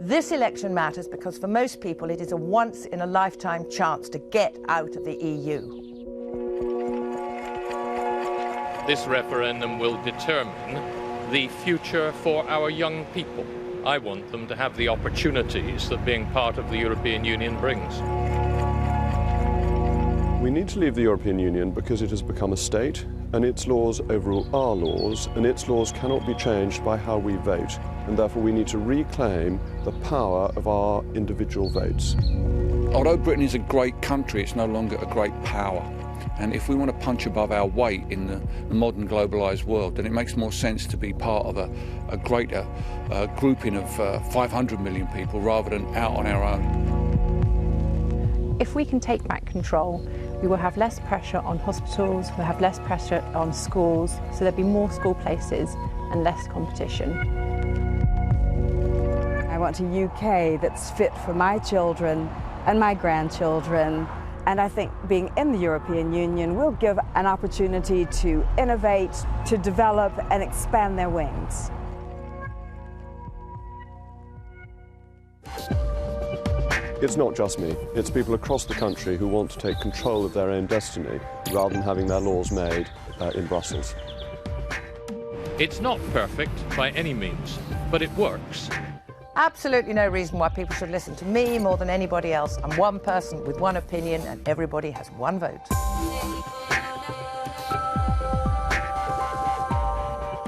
This election matters because for most people it is a once-in-a-lifetime chance to get out of the EU. This referendum will determine the future for our young people. I want them to have the opportunities that being part of the European Union brings. We need to leave the European Union because it has become a state, and its laws overrule our laws, and its laws cannot be changed by how we vote, and therefore we need to reclaim the power of our individual votes. Although Britain is a great country, it's no longer a great power. And if we want to punch above our weight in the modern globalised world, then it makes more sense to be part of a greater grouping of 500 million people rather than out on our own. If we can take back control, we will have less pressure on hospitals, we'll have less pressure on schools, so there'll be more school places and less competition. I want a UK that's fit for my children and my grandchildren. And I think being in the European Union will give an opportunity to innovate, to develop and expand their wings. It's not just me, it's people across the country who want to take control of their own destiny rather than having their laws made in Brussels. It's not perfect by any means, but it works. Absolutely no reason why people should listen to me more than anybody else. I'm one person with one opinion and everybody has one vote.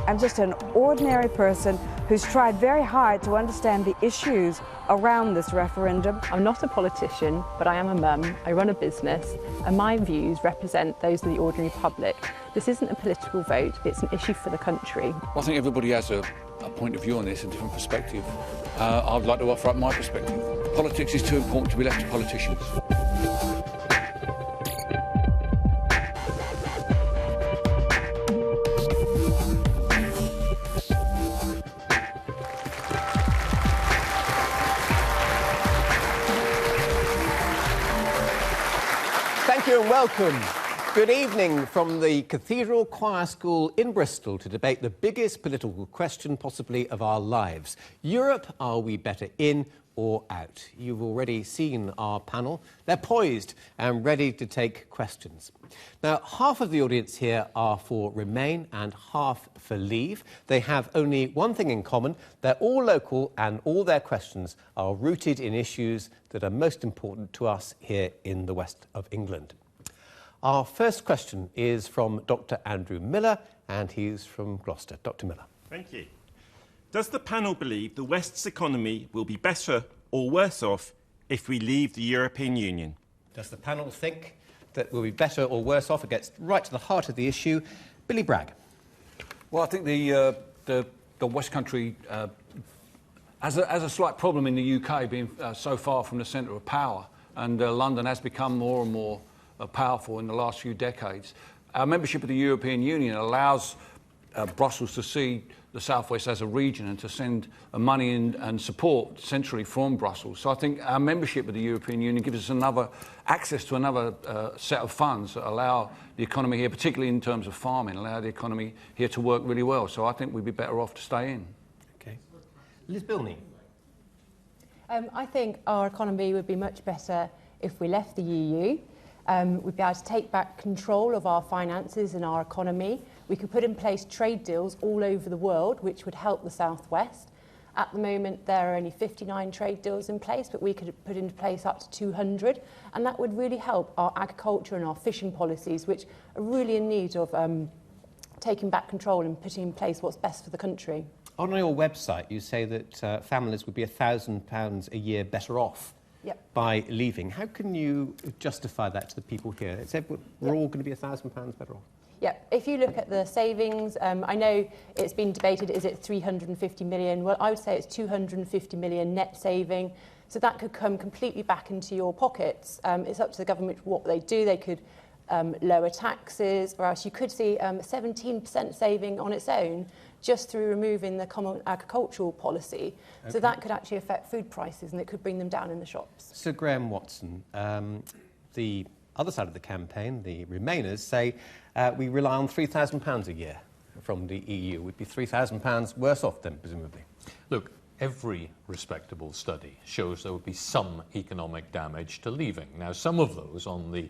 I'm just an ordinary person who's tried very hard to understand the issues around this referendum. I'm not a politician, but I am a mum, I run a business, and my views represent those of the ordinary public. This isn't a political vote, it's an issue for the country. I think everybody has a point of view on this, a different perspective. I'd like to offer up my perspective. Politics is too important to be left to politicians. Thank you and welcome. Good evening from the Cathedral Choir School in Bristol to debate the biggest political question possibly of our lives. Europe, are we better in or out? You've already seen our panel. They're poised and ready to take questions. Now, half of the audience here are for Remain and half for Leave. They have only one thing in common. They're all local and all their questions are rooted in issues that are most important to us here in the west of England. Our first question is from Dr. Andrew Miller, and he's from Gloucester. Dr. Miller. Thank you. Does the panel believe the West's economy will be better or worse off if we leave the European Union? Does the panel think that we'll be better or worse off? It gets right to the heart of the issue. Billy Bragg. Well, I think the West Country has a slight problem in the UK being so far from the centre of power, and London has become more and more powerful in the last few decades. Our membership of the European Union allows Brussels to see the Southwest as a region and to send money and support centrally from Brussels. So I think our membership of the European Union gives us access to another set of funds that allow the economy here, particularly in terms of farming, allow the economy here to work really well. So I think we'd be better off to stay in. Okay. Liz Bilney. I think our economy would be much better if we left the EU. We'd be able to take back control of our finances and our economy. We could put in place trade deals all over the world, which would help the Southwest. At the moment, there are only 59 trade deals in place, but we could put into place up to 200, and that would really help our agriculture and our fishing policies, which are really in need of taking back control and putting in place what's best for the country. On your website, you say that families would be £1,000 a year better off. Yep. By leaving. How can you justify that to the people here? It said we're all going to be £1,000 better off. Yeah, if you look at the savings, I know it's been debated, is it 350 million? Well, I would say it's 250 million net saving. So that could come completely back into your pockets. It's up to the government what they do. They could lower taxes, or else you could see 17% saving on its own just through removing the common agricultural policy. Okay. So that could actually affect food prices and it could bring them down in the shops. So Graham Watson, the other side of the campaign, the Remainers, say we rely on £3,000 a year from the EU. We'd be £3,000 worse off then, presumably. Look, every respectable study shows there would be some economic damage to leaving. Now, some of those on the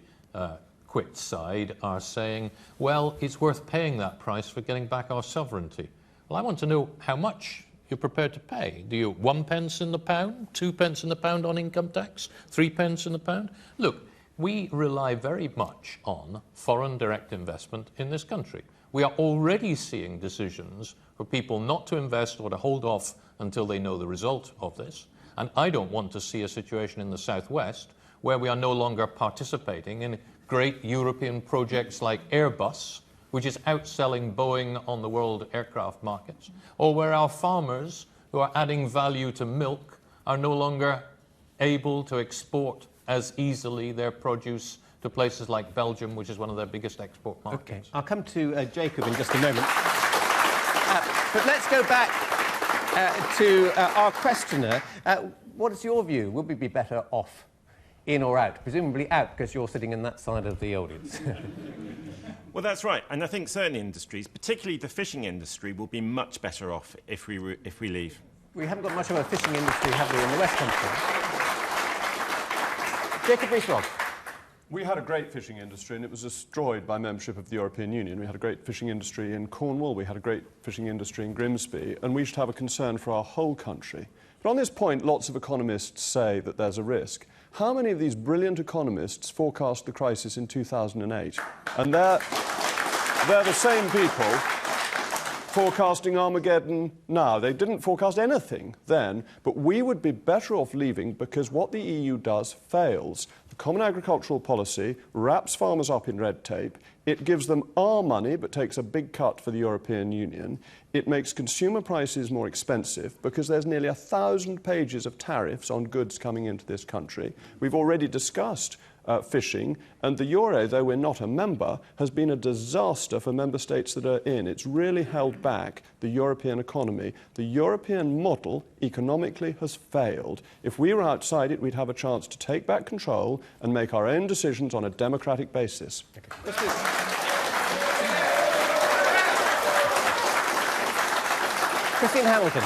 quit side are saying, well, it's worth paying that price for getting back our sovereignty. Well, I want to know how much you're prepared to pay. Do you 1 pence in the pound, 2 pence in the pound on income tax, 3 pence in the pound? Look, we rely very much on foreign direct investment in this country. We are already seeing decisions for people not to invest or to hold off until they know the result of this. And I don't want to see a situation in the southwest where we are no longer participating in great European projects like Airbus, which is outselling Boeing on the world aircraft markets, or where our farmers who are adding value to milk are no longer able to export as easily their produce to places like Belgium, which is one of their biggest export markets. Okay, I'll come to Jacob in just a moment. But let's go back to our questioner. What is your view? Would we be better off in or out? Presumably out, because you're sitting in that side of the audience. Well, that's right. And I think certain industries, particularly the fishing industry, will be much better off if we leave. We haven't got much of a fishing industry, have we, in the West Country? Jacob Rees-Mogg. We had a great fishing industry and it was destroyed by membership of the European Union. We had a great fishing industry in Cornwall, we had a great fishing industry in Grimsby, and we should have a concern for our whole country. But on this point, lots of economists say that there's a risk. How many of these brilliant economists forecast the crisis in 2008? And they're the same people forecasting Armageddon now. They didn't forecast anything then, but we would be better off leaving because what the EU does fails. The Common Agricultural Policy wraps farmers up in red tape. It gives them our money but takes a big cut for the European Union. It makes consumer prices more expensive because there's nearly 1,000 pages of tariffs on goods coming into this country. We've already discussed fishing, and the euro, though we're not a member, has been a disaster for member states that are in. It's really held back the European economy. The European model economically has failed. If we were outside it, we'd have a chance to take back control and make our own decisions on a democratic basis. Okay. Christine Hamilton.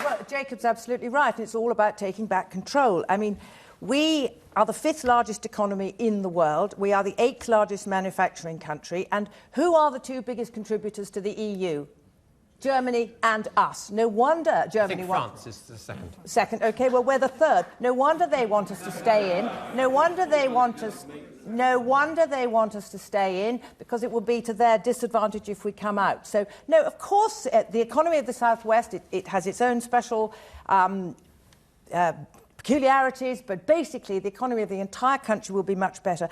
Well, Jacob's absolutely right. It's all about taking back control. I mean, we are the 5th largest economy in the world. We are the 8th largest manufacturing country. And who are the 2 biggest contributors to the EU? Germany and us. No wonder Germany I think France is the second. Second, OK. Well, we're the 3rd. No wonder they want us to stay in. No wonder they want us to stay in, because it will be to their disadvantage if we come out. So, no, of course, the economy of the Southwest, it has its own special peculiarities, but basically the economy of the entire country will be much better.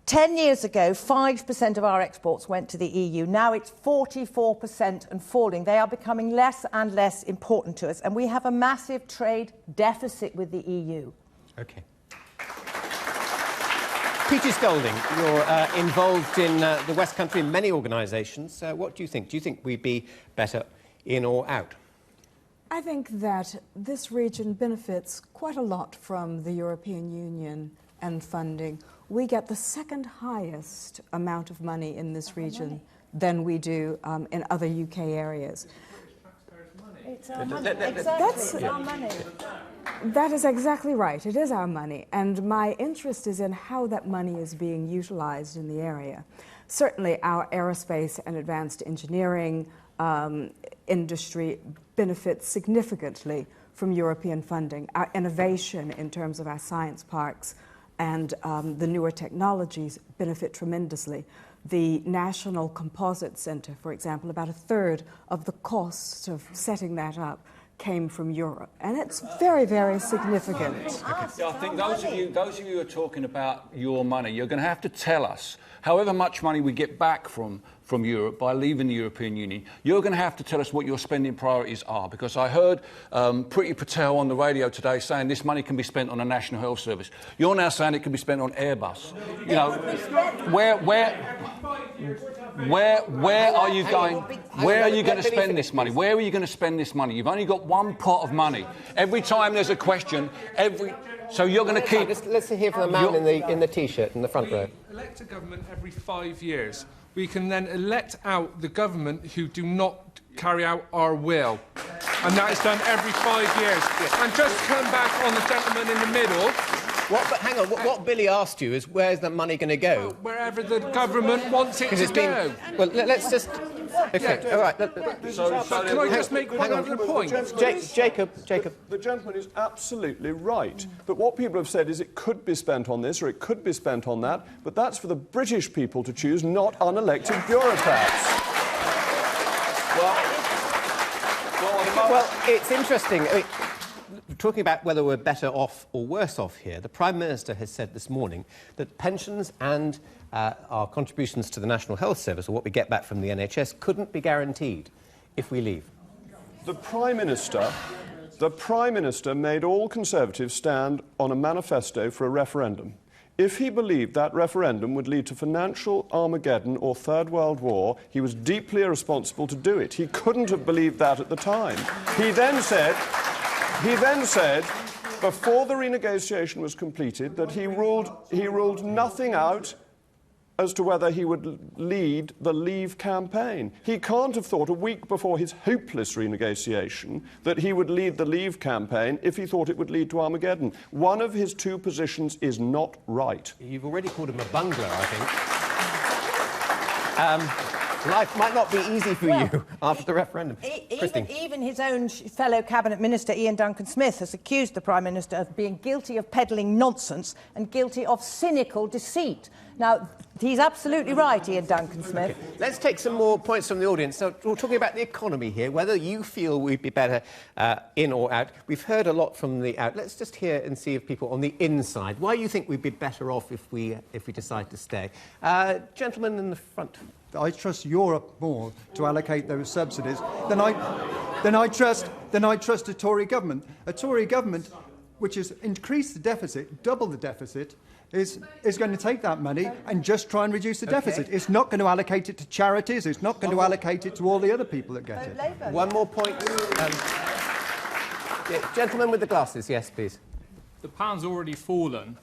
10 years ago, 5% of our exports went to the EU. Now it's 44% and falling. They are becoming less and less important to us, and we have a massive trade deficit with the EU. OK. Peter Scolding, you're involved in the West Country in many organisations. What do you think? Do you think we'd be better in or out? I think that this region benefits quite a lot from the European Union and funding. We get the 2nd highest amount of money in this region than we do in other UK areas. It's our money. Exactly. Our money. That is exactly right. It is our money. And my interest is in how that money is being utilised in the area. Certainly our aerospace and advanced engineering industry benefits significantly from European funding. Our innovation in terms of our science parks and the newer technologies benefit tremendously. The National Composite Centre, for example, about 1/3 of the costs of setting that up came from Europe, and it's very, very significant. Yeah, I think those of you who are talking about your money, you're going to have to tell us, however much money we get back from Europe by leaving the European Union, you're going to have to tell us what your spending priorities are, because I heard Priti Patel on the radio today saying this money can be spent on a National Health Service. You're now saying it can be spent on Airbus. You know, where are you going? Where are you going to spend this money? Where are you going to spend this money? You've only got one pot of money. Every time there's a question, so you're going to keep. Let's hear from the man in the T-shirt in the front row. Elect a government every 5 years. We can then elect out the government who do not carry out our will. and that is done every 5 years. And just to come back on the gentleman in the middle. But hang on, what Billy asked you is where's the money going to go? Wherever the government wants it to go. Well, let's just... OK, all right. Can I just make one other point? Jacob. The gentleman is absolutely right. But what people have said is it could be spent on this or it could be spent on that, but that's for the British people to choose, not unelected bureaucrats. Well, it's interesting. I mean, talking about whether we're better off or worse off here, the Prime Minister has said this morning that pensions and our contributions to the National Health Service, or what we get back from the NHS, couldn't be guaranteed if we leave. The Prime Minister made all Conservatives stand on a manifesto for a referendum. If he believed that referendum would lead to financial Armageddon or Third World War, he was deeply irresponsible to do it. He couldn't have believed that at the time. He then said, before the renegotiation was completed, that he ruled nothing out as to whether he would lead the Leave campaign. He can't have thought a week before his hopeless renegotiation that he would lead the Leave campaign if he thought it would lead to Armageddon. One of his two positions is not right. You've already called him a bungler, I think. Life might not be easy for you after the referendum. Even his own fellow Cabinet Minister, Ian Duncan Smith, has accused the Prime Minister of being guilty of peddling nonsense and guilty of cynical deceit. Now, he's absolutely right, Ian Duncan Smith. Okay. Let's take some more points from the audience. So we're talking about the economy here, whether you feel we'd be better in or out. We've heard a lot from the out. Let's just hear and see if people on the inside, why you think we'd be better off if we decide to stay. Gentleman in the front. I trust Europe more to allocate those subsidies than I trust a Tory government. A Tory government which has increased the deficit, double the deficit, is going to take that money and just try and reduce the deficit. It's not going to allocate it to charities. It's not going to allocate it to all the other people that get it. One more point. Gentleman with the glasses, yes, please. The pound's already fallen.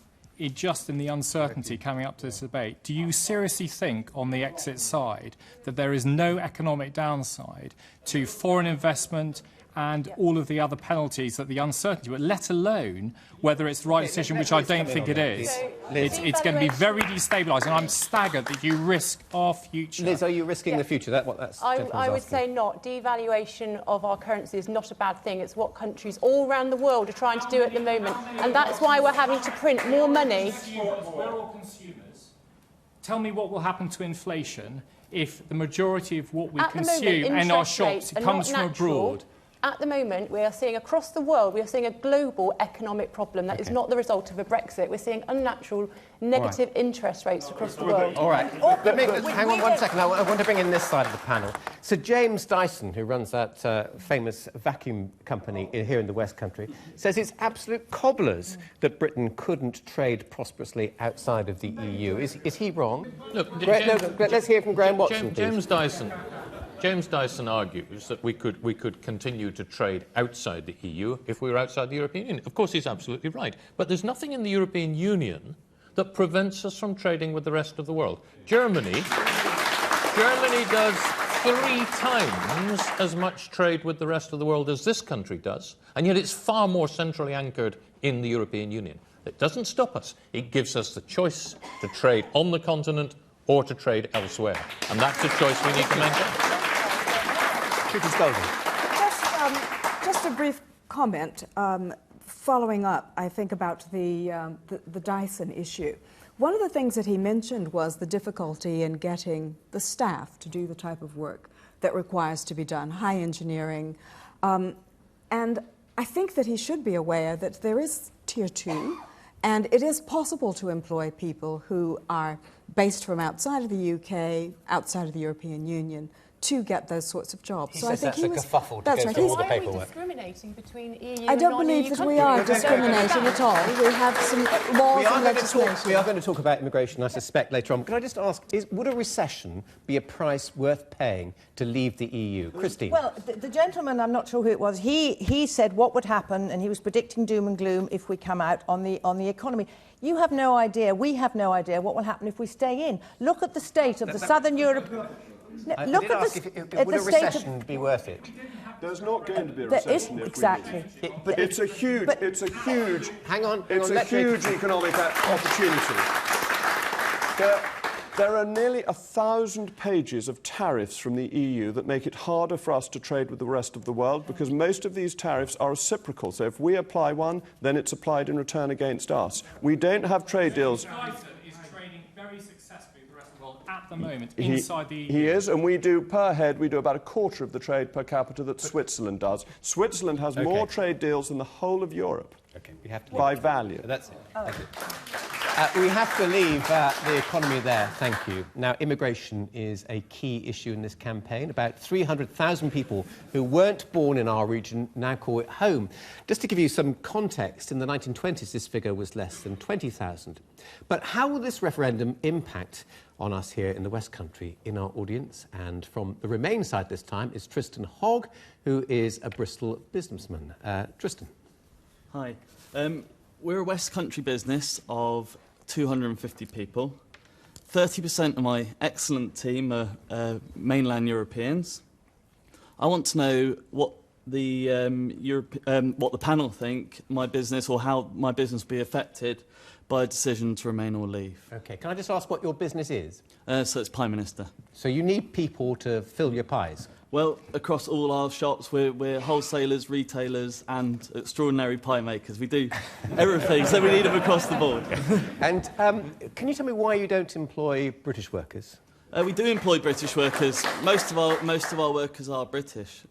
Just in the uncertainty coming up to this debate, do you seriously think on the exit side that there is no economic downside to foreign investment and all of the other penalties that the uncertainty, but let alone whether it's the right decision, which I don't think it is. It's going to be very destabilising, and I'm staggered that you risk our future. Liz, are you risking the future? I would say not. Devaluation of our currency is not a bad thing. It's what countries all around the world are trying to do at the moment, and that's why we're having to print more money. We're all consumers. Tell me what will happen to inflation if the majority of what we consume in our shops comes from abroad. At the moment, we are seeing across the world, we are seeing a global economic problem that is not the result of a Brexit. We're seeing unnatural negative interest rates across the world. All right. Hang on one second. I want to bring in this side of the panel. So James Dyson, who runs that famous vacuum company here in the West Country, says it's absolute cobblers that Britain couldn't trade prosperously outside of the EU. Is he wrong? Look, let's hear from Graham Watson, please. James Dyson argues that we could continue to trade outside the EU if we were outside the European Union. Of course, he's absolutely right. But there's nothing in the European Union that prevents us from trading with the rest of the world. Germany does 3 times as much trade with the rest of the world as this country does, and yet it's far more centrally anchored in the European Union. It doesn't stop us. It gives us the choice to trade on the continent or to trade elsewhere. And that's a choice we need to make. Just a brief comment, following up, I think, about the Dyson issue. One of the things that he mentioned was the difficulty in getting the staff to do the type of work that requires to be done, high engineering. And I think that he should be aware that there is Tier 2, and it is possible to employ people who are based from outside of the UK, outside of the European Union, to get those sorts of jobs. He says that's a kerfuffle to go through all the paperwork. Why are we discriminating between EU and I don't believe that we are discriminating at all. We have some laws and legislation. We are going to talk about immigration, I suspect, later on. Can I just ask, would a recession be a price worth paying to leave the EU? Christine? Well, the gentleman, I'm not sure who it was, he said what would happen, and he was predicting doom and gloom if we come out on the economy. You have no idea, we have no idea what will happen if we stay in. Look at the state of the Southern Europe... Would a recession be worth it? There's not going to be a There is, recession if exactly. we leave. But it's a huge, Hang on, it's a huge economic opportunity. There are nearly 1,000 pages of tariffs from the EU that make it harder for us to trade with the rest of the world because most of these tariffs are reciprocal. So if we apply one, then it's applied in return against us. We don't have trade deals. Dyson is trading very successfully with the rest of the world at the moment inside the EU. He is, and we do, per head, we do about a quarter of the trade per capita that Switzerland does. Switzerland has more trade deals than the whole of Europe. Okay, we have to by value. That's it. That's it. We have to leave the economy there, thank you. Now, immigration is a key issue in this campaign. About 300,000 people who weren't born in our region now call it home. Just to give you some context, in the 1920s this figure was less than 20,000. But how will this referendum impact on us here in the West Country in our audience? And from the Remain side this time is Tristan Hogg, who is a Bristol businessman. Tristan. Hi. We're a West Country business of 250 people. 30% of my excellent team are mainland Europeans. I want to know what the panel think my business or how my business will be affected by a decision to remain or leave. OK, can I just ask what your business is? So it's Pie Minister. So you need people to fill your pies? Well, across all our shops, we're wholesalers, retailers and extraordinary pie makers. We do everything, so we need them across the board. And can you tell me why you don't employ British workers? We do employ British workers. Most of our workers are British.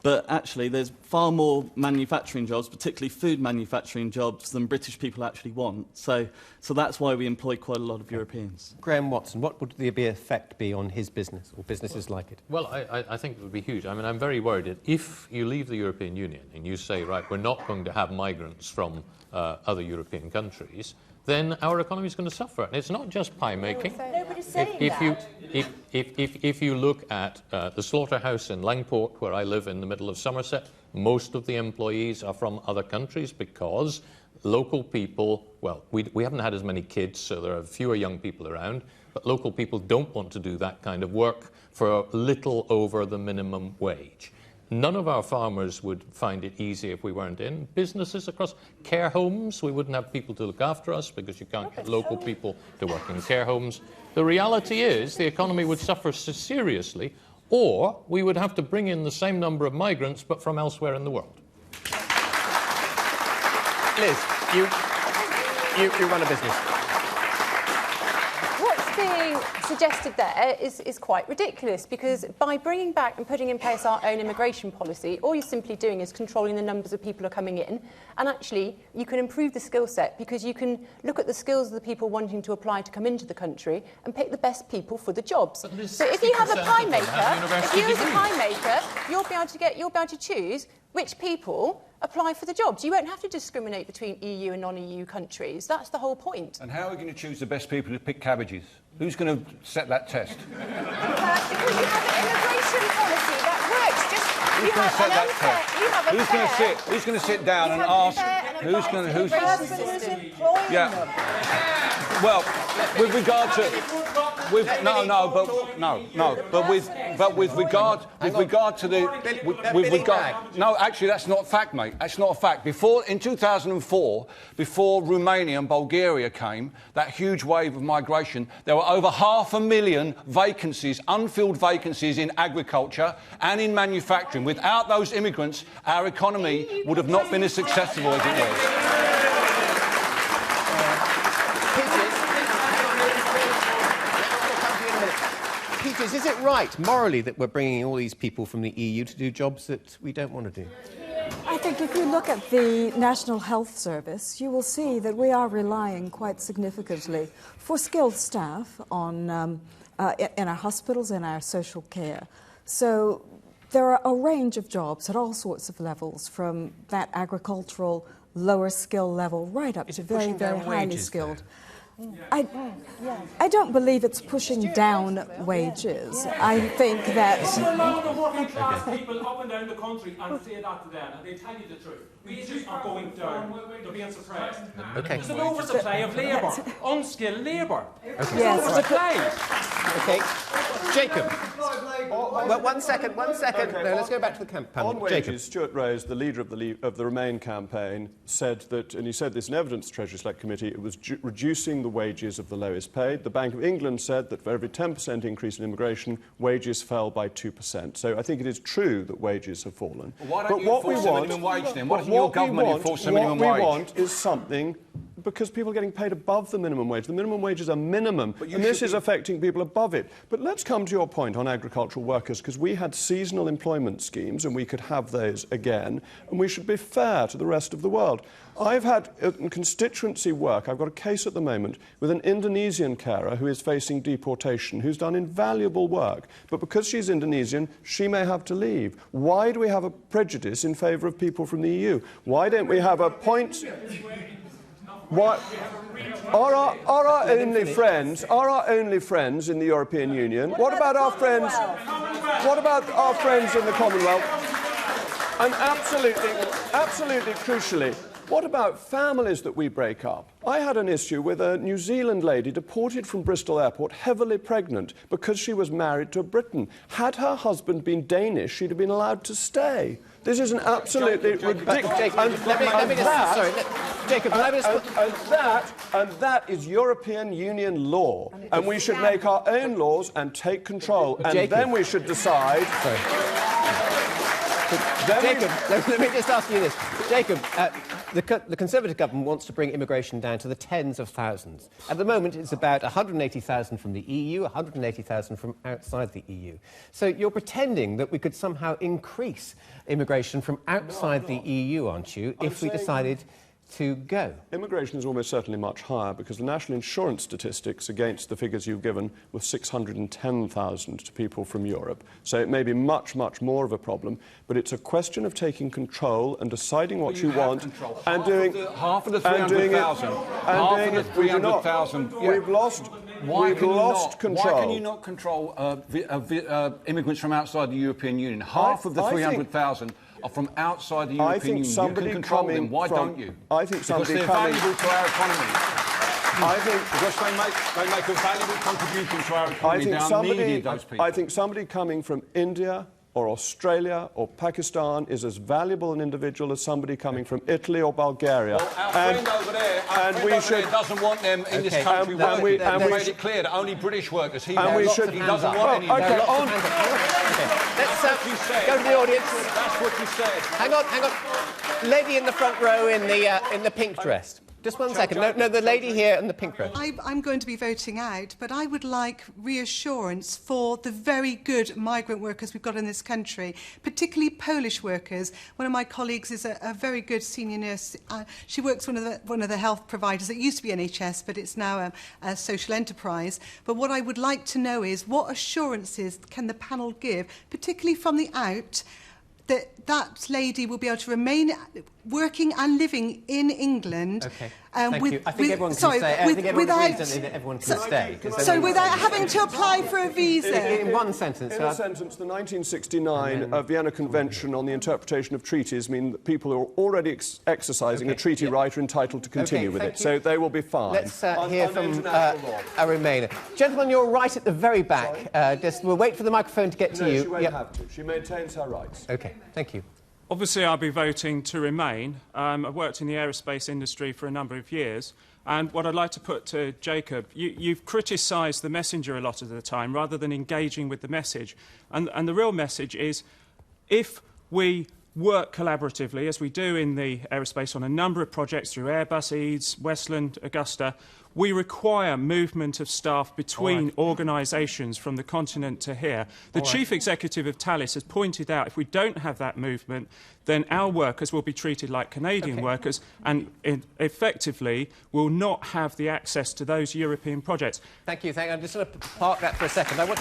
But actually, there's far more manufacturing jobs, particularly food manufacturing jobs, than British people actually want. So that's why we employ quite a lot of Europeans. Graham Watson, what would the effect be on his business or businesses like it? Well, I think it would be huge. I mean, I'm very worried that if you leave the European Union and you say, right, we're not going to have migrants from other European countries, then our economy is going to suffer. And it's not just pie making. Nobody's saying If you look at the slaughterhouse in Langport, where I live in the middle of Somerset, most of the employees are from other countries because local people, well, we haven't had as many kids, so there are fewer young people around, but local people don't want to do that kind of work for little over the minimum wage. None of our farmers would find it easy if we weren't in. Businesses across care homes, we wouldn't have people to look after us because you can't get local people to work in care homes. The reality is the economy would suffer seriously, or we would have to bring in the same number of migrants but from elsewhere in the world. Liz, you run a business. What's being suggested there is quite ridiculous, because by bringing back and putting in place our own immigration policy, all you're simply doing is controlling the numbers of people who are coming in, and actually you can improve the skill set because you can look at the skills of the people wanting to apply to come into the country and pick the best people for the jobs. So if you have a pie maker, you'll be able to choose which people apply for the jobs. You won't have to discriminate between EU and non-EU countries. That's the whole point. And how are we going to choose the best people to pick cabbages? Who's going to set that test? Because you have an immigration policy that works. Who's going to sit down and ask? Who's going to? Yeah. Well, with regard to, no, actually, that's not a fact, mate. That's not a fact. In 2004, before Romania and Bulgaria came, that huge wave of migration, there were over 500,000 vacancies, unfilled vacancies in agriculture and in manufacturing. Without those immigrants, our economy would have not been as successful as it was. Peters, is it right, morally, that we're bringing all these people from the EU to do jobs that we don't want to do? I think if you look at the National Health Service, you will see that we are relying quite significantly for skilled staff on, in our hospitals, in our social care. So there are a range of jobs at all sorts of levels, from that agricultural lower skill level right up to very, very highly skilled. I don't believe it's pushing down wages. I think that... There's a lot of working class people up and down the country and say that to them, and they tell you the truth. Wages are going down. They're being suppressed. Okay. There's an oversupply of labour, unskilled labour. Okay. Yes. Oversupply. Okay. Jacob. Well, one second. Okay, No, let's go back to the panel. On wages, Stuart Rose, the leader of the Remain campaign, said that, and he said this in evidence to the Treasury Select Committee, it was reducing the wages of the lowest paid. The Bank of England said that for every 10% increase in immigration, wages fell by 2%. So I think it is true that wages have fallen. Well, why don't you enforce the minimum wage then? Why doesn't your government enforce the minimum wage? What we want is something, because people are getting paid above the minimum wage. The minimum wage is a minimum, and this is affecting people above it. But let's come to your point on agricultural workers, because we had seasonal employment schemes, and we could have those again, and we should be fair to the rest of the world. I've had constituency work. I've got a case at the moment with an Indonesian carer who is facing deportation, who's done invaluable work. But because she's Indonesian, she may have to leave. Why do we have a prejudice in favour of people from the EU? Why don't we have a point... What are our only friends in the European Union? What about our friends? What about our friends in the Commonwealth? And absolutely crucially, what about families that we break up? I had an issue with a New Zealand lady deported from Bristol Airport, heavily pregnant, because she was married to a Briton. Had her husband been Danish, she'd have been allowed to stay. This is an absolutely ridiculous... And that is European Union law. And we should make our own laws and take control. And then we should decide... Jacob, let me just ask you this. Jacob, the Conservative government wants to bring immigration down to the tens of thousands. At the moment, it's about 180,000 from the EU, 180,000 from outside the EU. So you're pretending that we could somehow increase immigration from outside the EU, aren't you, if we decided to go? Immigration is almost certainly much higher, because the national insurance statistics against the figures you've given were 610,000 to people from Europe. So it may be much, much more of a problem, but it's a question of taking control and deciding what you want and doing half of the 300,000. Half of the 300,000. We've lost control. Why can you not control immigrants from outside the European Union? Half of the 300,000 are from outside the European Union. You can control them. Why don't you? I think somebody because they're valuable to our economy. Because they make a valuable contribution to our economy. I think somebody coming from India or Australia or Pakistan is as valuable an individual as somebody coming from Italy or Bulgaria. Well, our friend over there doesn't want them in this country working. They made it clear that only British workers. He doesn't want any. Let's go to the audience. That's what you said. Hang on. Lady in the front row in the pink dress. Just one second. No, the lady here in the pink dress. I'm going to be voting out, but I would like reassurance for the very good migrant workers we've got in this country, particularly Polish workers. One of my colleagues is a very good senior nurse. She works one of the health providers. It used to be NHS, but it's now a social enterprise. But what I would like to know is what assurances can the panel give, particularly from the out, that lady will be able to remain working and living in England. Okay. Thank you. I think everyone can stay. I think everyone agrees that everyone can stay. So without having to apply for a visa? In one sentence. In a sentence, the 1969 Vienna Convention on the Interpretation of Treaties mean that people who are already exercising a treaty right are entitled to continue with it. So they will be fine. Let's hear from a Remainer. Gentlemen, you're right at the very back. We'll wait for the microphone to get to you. She won't have to. She maintains her rights. OK, thank you. Obviously, I'll be voting to remain. I've worked in the aerospace industry for a number of years. And what I'd like to put to Jacob, you've criticised the messenger a lot of the time rather than engaging with the message. And the real message is, if we work collaboratively, as we do in the aerospace on a number of projects through Airbus, EADS, Westland, Augusta, we require movement of staff between organisations from the continent to here. The chief executive of Thales has pointed out if we don't have that movement, then our workers will be treated like Canadian workers and effectively will not have the access to those European projects. Thank you. I'm just going to park that for a second. I will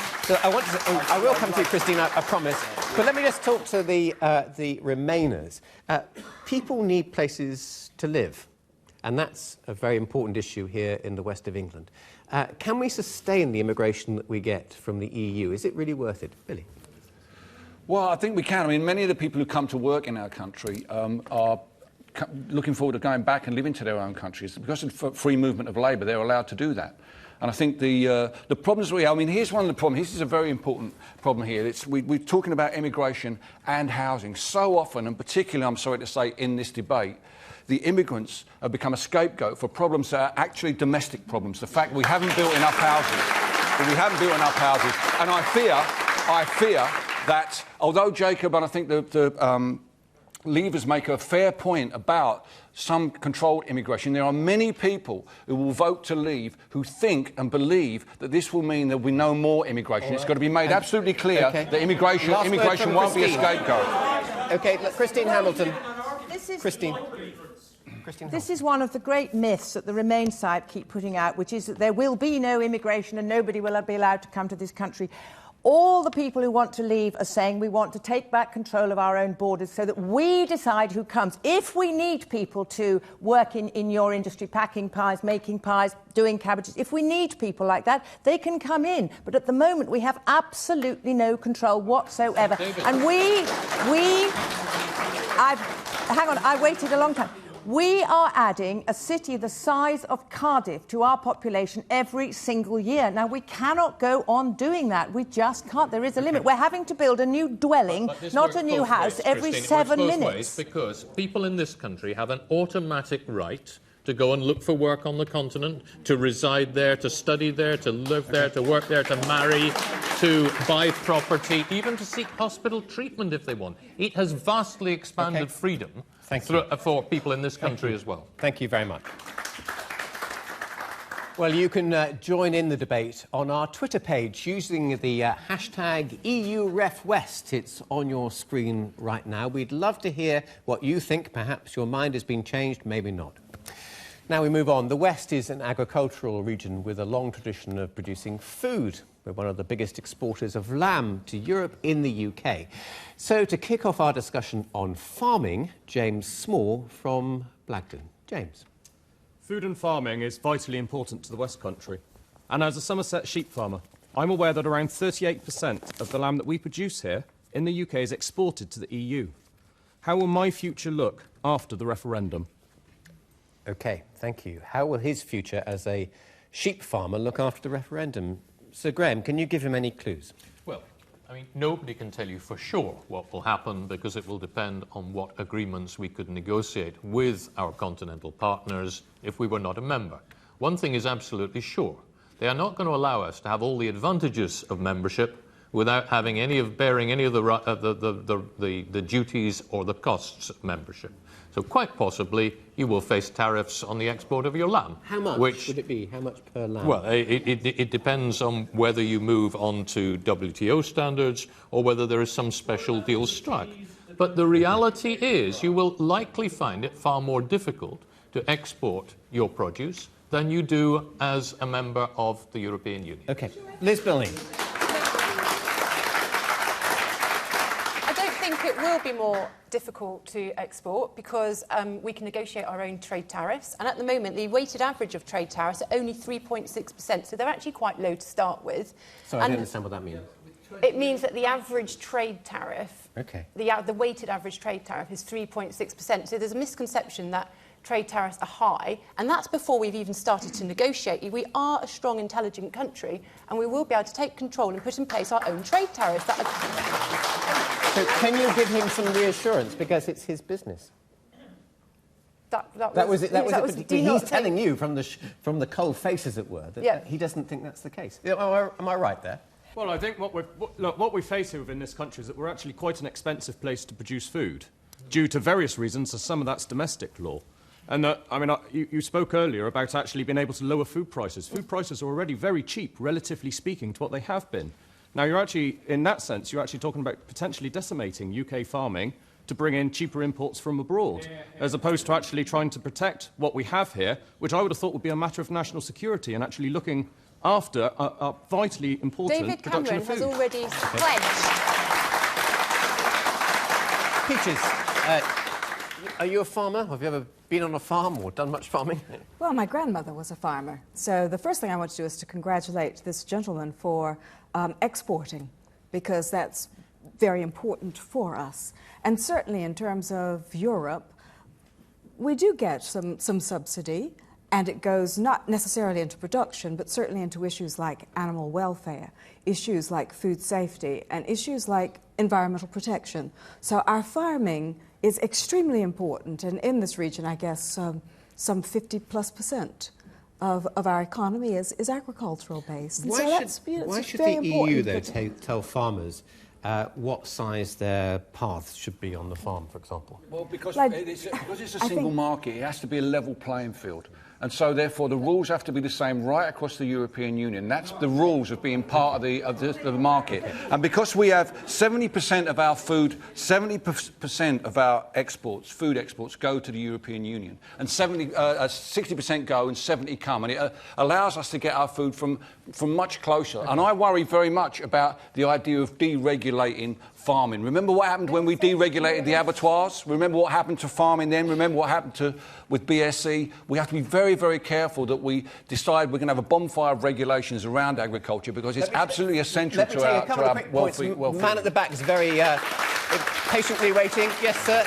come to you, Christine, I promise. But let me just talk to the Remainers. People need places to live. And that's a very important issue here in the west of England. Can we sustain the immigration that we get from the EU? Is it really worth it? Billy? Well, I think we can. I mean, many of the people who come to work in our country are looking forward to going back and living to their own countries. Because of free movement of labour, they're allowed to do that. And I think the problems we have, I mean, here's one of the problems. This is a very important problem here. We're talking about immigration and housing. So often, and particularly, I'm sorry to say, in this debate, the immigrants have become a scapegoat for problems that are actually domestic problems. The fact we haven't built enough houses. We haven't built enough houses. And I fear that, although Jacob, and I think the Leavers make a fair point about some controlled immigration, there are many people who will vote to leave who think and believe that this will mean there will be no more immigration. It's got to be made absolutely clear that immigration won't be a scapegoat. OK, Christine Hamilton. Christine. This is one of the great myths that the Remain side keep putting out, which is that there will be no immigration and nobody will be allowed to come to this country. All the people who want to leave are saying we want to take back control of our own borders so that we decide who comes. If we need people to work in your industry, packing pies, making pies, doing cabbages, if we need people like that, they can come in. But at the moment, we have absolutely no control whatsoever. And hang on, I waited a long time. We are adding a city the size of Cardiff to our population every single year. Now, we cannot go on doing that. We just can't. There is a limit. We're having to build a new dwelling, not a new house, every 7 minutes. Because people in this country have an automatic right to go and look for work on the continent, to reside there, to study there, to live there, to work there, to marry, to buy property, even to seek hospital treatment if they want. It has vastly expanded freedom for people in this country as well. Thank you very much. Well, you can join in the debate on our Twitter page using the hashtag EURefWest. It's on your screen right now. We'd love to hear what you think. Perhaps your mind has been changed, maybe not. Now we move on. The West is an agricultural region with a long tradition of producing food. We're one of the biggest exporters of lamb to Europe in the UK. So to kick off our discussion on farming, James Small from Blagdon. James. Food and farming is vitally important to the West Country. And as a Somerset sheep farmer, I'm aware that around 38% of the lamb that we produce here in the UK is exported to the EU. How will my future look after the referendum? OK, thank you. How will his future as a sheep farmer look after the referendum? Sir Graham, can you give him any clues? Well, I mean, nobody can tell you for sure what will happen because it will depend on what agreements we could negotiate with our continental partners if we were not a member. One thing is absolutely sure. They are not going to allow us to have all the advantages of membership without having bearing any of the duties or the costs of membership. So quite possibly you will face tariffs on the export of your lamb. How much would it be? How much per lamb? Well, it depends on whether you move on to WTO standards or whether there is some special deal struck. But the reality is you will likely find it far more difficult to export your produce than you do as a member of the European Union. OK. Liz Billing. It will be more difficult to export because we can negotiate our own trade tariffs. And at the moment, the weighted average of trade tariffs are only 3.6%, so they're actually quite low to start with. Sorry, I don't understand what that means. It means that the average trade tariff, the weighted average trade tariff is 3.6%. So there's a misconception that trade tariffs are high, and that's before we've even started to negotiate. We are a strong, intelligent country, and we will be able to take control and put in place our own trade tariffs. So can you give him some reassurance, because it's his business? He's telling you from the cold face, as it were, that he doesn't think that's the case. Am I right there? Well, I think what we face here within this country is that we're actually quite an expensive place to produce food, due to various reasons, so some of that's domestic law. And you spoke earlier about actually being able to lower food prices. Food prices are already very cheap, relatively speaking, to what they have been. Now, in that sense, you're actually talking about potentially decimating UK farming to bring in cheaper imports from abroad, as opposed to actually trying to protect what we have here, which I would have thought would be a matter of national security and actually looking after a vitally important David production Cameron of food. has already pledged. Peaches, are you a farmer? Have you ever been on a farm or done much farming? Well, my grandmother was a farmer. So the first thing I want to do is to congratulate this gentleman for exporting, because that's very important for us. And certainly in terms of Europe, we do get some subsidy, And it goes not necessarily into production, but certainly into issues like animal welfare, issues like food safety, and issues like environmental protection. So our farming is extremely important, and in this region, I guess, some 50+% of our economy is agricultural based. Why should the EU, though, tell farmers what size their paths should be on the farm, for example? Well, because it's a single market, it has to be a level playing field. And so, therefore, the rules have to be the same right across the European Union. That's the rules of being part of the market. And because we have 70% of our food, 70% of our exports, food exports, go to the European Union, and 60% go and 70 come, and it allows us to get our food from much closer. And I worry very much about the idea of deregulating farming. Remember what happened when we deregulated the abattoirs? Remember what happened to farming then? Remember what happened with BSE? We have to be very, very careful that we decide we're going to have a bonfire of regulations around agriculture, because it's absolutely essential to our welfare. The man at the back is very patiently waiting. Yes, sir.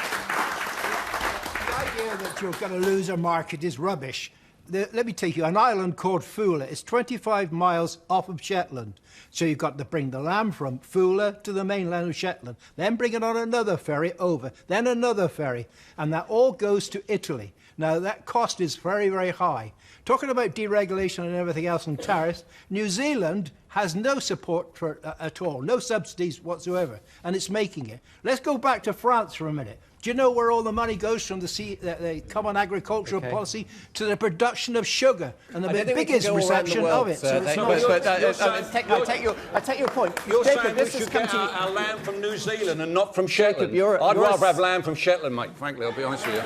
The idea that you're going to lose a market is rubbish. Let me take you an island called Fula. It's 25 miles off of Shetland. So you've got to bring the lamb from Fula to the mainland of Shetland, then bring it on another ferry over, then another ferry, and that all goes to Italy. Now, that cost is very, very high. Talking about deregulation and everything else and tariffs, New Zealand has no support for at all, no subsidies whatsoever, and it's making it. Let's go back to France for a minute. Do you know where all the money goes from the Common Agricultural Policy to the production of sugar and the biggest reception of it? I take your point. You're saying we should get our lamb from New Zealand and not from Shetland. I'd rather have lamb from Shetland, mate, frankly, I'll be honest with you.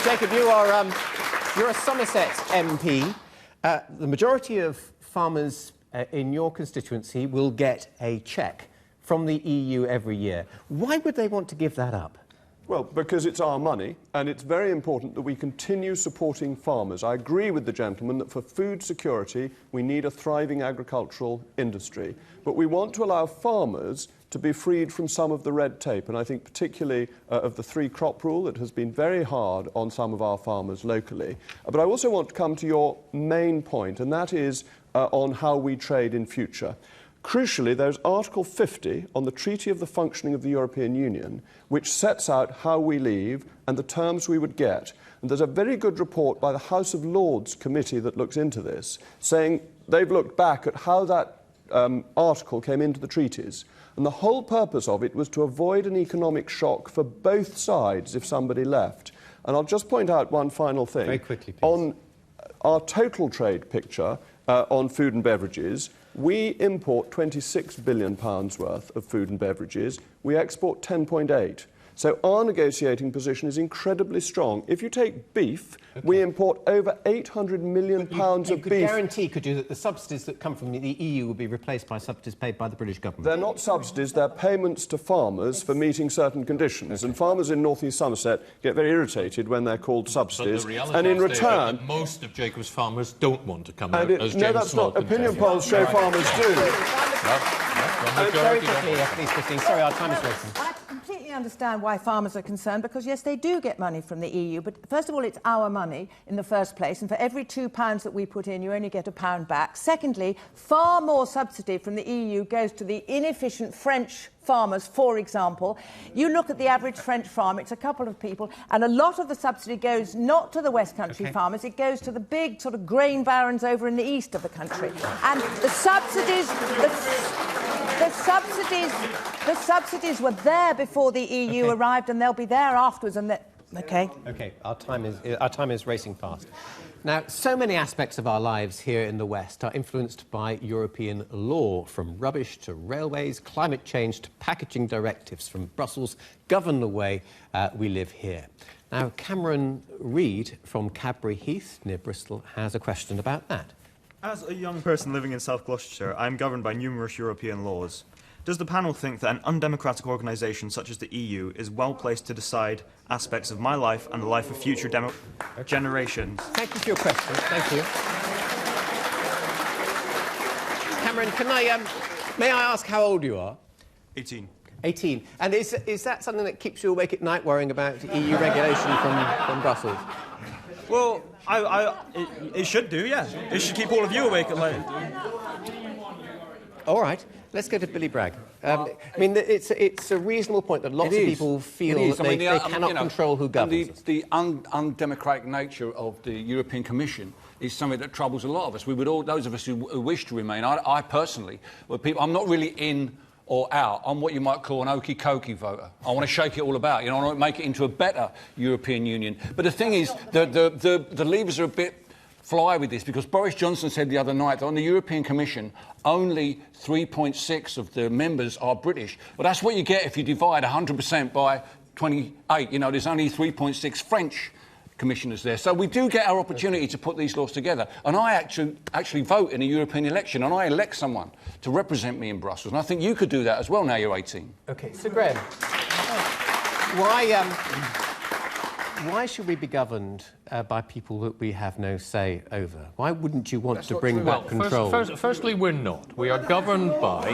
Jacob, you're a Somerset MP. The majority of farmers in your constituency will get a cheque from the EU every year. Why would they want to give that up? Well, because it's our money, and it's very important that we continue supporting farmers. I agree with the gentleman that for food security, we need a thriving agricultural industry. But we want to allow farmers to be freed from some of the red tape, and I think particularly of the three-crop rule that has been very hard on some of our farmers locally. But I also want to come to your main point, and that is on how we trade in future. Crucially, there's Article 50 on the Treaty of the Functioning of the European Union, which sets out how we leave and the terms we would get. And there's a very good report by the House of Lords committee that looks into this, saying they've looked back at how that article came into the treaties. And the whole purpose of it was to avoid an economic shock for both sides if somebody left. And I'll just point out one final thing. Very quickly, please. On our total trade picture on food and beverages, we import £26 billion worth of food and beverages. We export 10.8. So our negotiating position is incredibly strong. If you take beef, we import over £800 million of beef. You could guarantee, could you, that the subsidies that come from the EU will be replaced by subsidies paid by the British government? They're not subsidies, they're payments to farmers for meeting certain conditions. And farmers in North East Somerset get very irritated when they're called subsidies. But the reality and in is return, that most of Jacob's farmers don't want to come out, as James no, that's not. Opinion polls show farmers do. Very quickly, please, Christine. Sorry, our time is racing. I completely understand why farmers are concerned, because, yes, they do get money from the EU, but first of all, it's our money in the first place, and for every £2 that we put in, you only get £1 back. Secondly, far more subsidy from the EU goes to the inefficient French farmers, for example. You look at the average French farm, it's a couple of people, and a lot of the subsidy goes not to the West Country farmers, it goes to the big sort of grain barons over in the east of the country. And the subsidies were there before the EU arrived, and they'll be there afterwards. And Okay, our time is racing fast. Now, so many aspects of our lives here in the West are influenced by European law, from rubbish to railways, climate change to packaging directives from Brussels govern the way we live here. Now, Cameron Reid from Cadbury Heath, near Bristol, has a question about that. As a young person living in South Gloucestershire, I am governed by numerous European laws. Does the panel think that an undemocratic organisation such as the EU is well placed to decide aspects of my life and the life of future generations? Thank you for your question. Thank you. Cameron, may I ask how old you are? 18. 18. And is that something that keeps you awake at night worrying about EU regulation from Brussels? Well, it should do, yeah. It should keep all of you awake at night. All right, let's go to Billy Bragg. I mean, it's a reasonable point that lots of people feel that they cannot control who governs. The undemocratic nature of the European Commission is something that troubles a lot of us. We would all, those of us who wish to remain, I personally, I'm not really in or out. I'm what you might call an okey-cokey voter. I want to shake it all about. You know, I want to make it into a better European Union. But the thing is, the Leavers are a bit fly with this, because Boris Johnson said the other night that on the European Commission, only 3.6 of the members are British. Well, that's what you get if you divide 100% by 28. You know, there's only 3.6 French commissioners there. So we do get our opportunity to put these laws together. And I actually vote in a European election, and I elect someone to represent me in Brussels. And I think you could do that as well now you're 18. OK, so Graham, why should we be governed by people that we have no say over? Why wouldn't you want to bring back control? Firstly, we're not. We are governed by...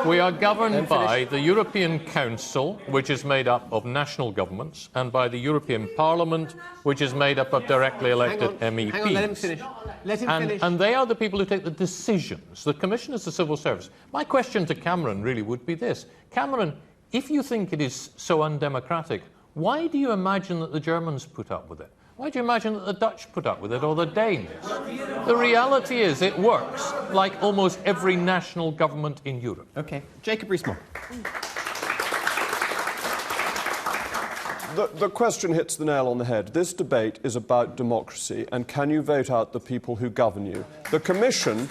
We are governed by the European Council, which is made up of national governments, and by the European Parliament, which is made up of directly elected MEPs. Hang on, let him finish. Let him finish. And they are the people who take the decisions. The Commission is the civil service. My question to Cameron really would be this. Cameron, if you think it is so undemocratic, why do you imagine that the Germans put up with it? Why do you imagine that the Dutch put up with it, or the Danes? The reality is it works, like almost every national government in Europe. OK. Jacob Rees-Mogg. The question hits the nail on the head. This debate is about democracy, and can you vote out the people who govern you? The Commission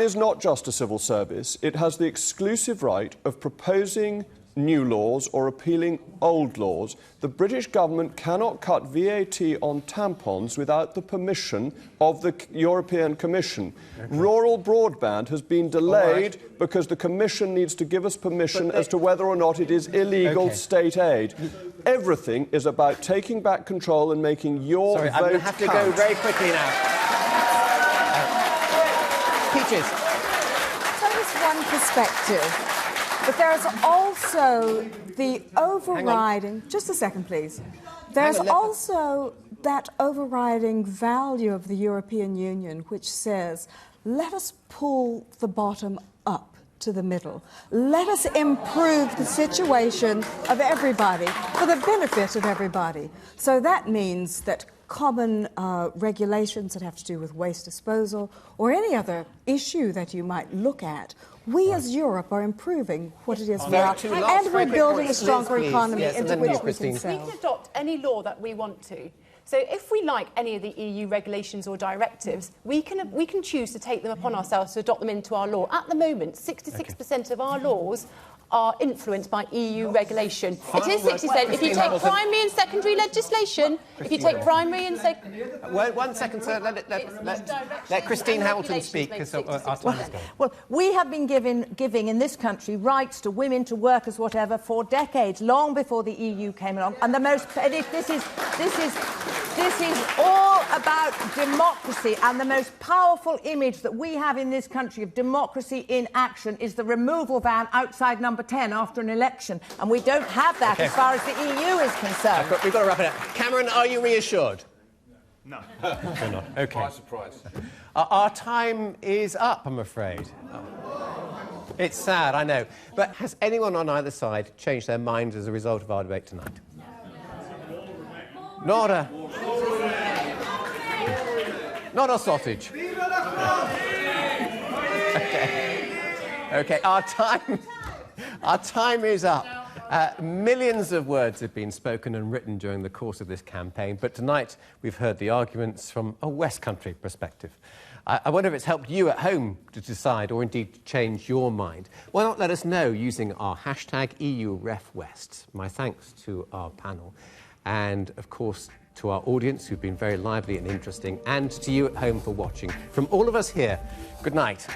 is not just a civil service. It has the exclusive right of proposing new laws or repealing old laws. The British government cannot cut VAT on tampons without the permission of the European Commission. Okay. Rural broadband has been delayed because the Commission needs to give us permission as to whether or not it is illegal state aid. Everything is about taking back control and making your vote I'm going to have to go very quickly now. Peaches. That is one perspective. But there's also the overriding... Just a second, please. There's also that overriding value of the European Union, which says, let us pull the bottom up to the middle. Let us improve the situation of everybody for the benefit of everybody. So that means that common regulations that have to do with waste disposal or any other issue that you might look at, we as Europe are improving what it is we are, and we're building a stronger economy into which we can sell. We can adopt any law that we want to. So if we like any of the EU regulations or directives, we can choose to take them upon ourselves to adopt them into our law. At the moment, 66% of our laws are influenced by EU regulation. It is 60%. If you take primary and secondary legislation, if you take primary and secondary... One second, sir. Let Christine Hamilton speak, because our time is gone. Well, we have been giving in this country rights to women, to workers, whatever, for decades, long before the EU came along. And this is all about democracy, and the most powerful image that we have in this country of democracy in action is the removal van outside number 10 after an election, and we don't have that as far as the EU is concerned. We've got to wrap it up. Cameron, are you reassured? No. You're not. OK. Surprise. Our time is up, I'm afraid. It's sad, I know. But has anyone on either side changed their minds as a result of our debate tonight? Not a sausage. OK, our time is up. Millions of words have been spoken and written during the course of this campaign, but tonight we've heard the arguments from a West Country perspective. I wonder if it's helped you at home to decide, or indeed change your mind. Why not let us know using our hashtag EURefWest. My thanks to our panel, and of course to our audience who've been very lively and interesting, and to you at home for watching. From all of us here, good night.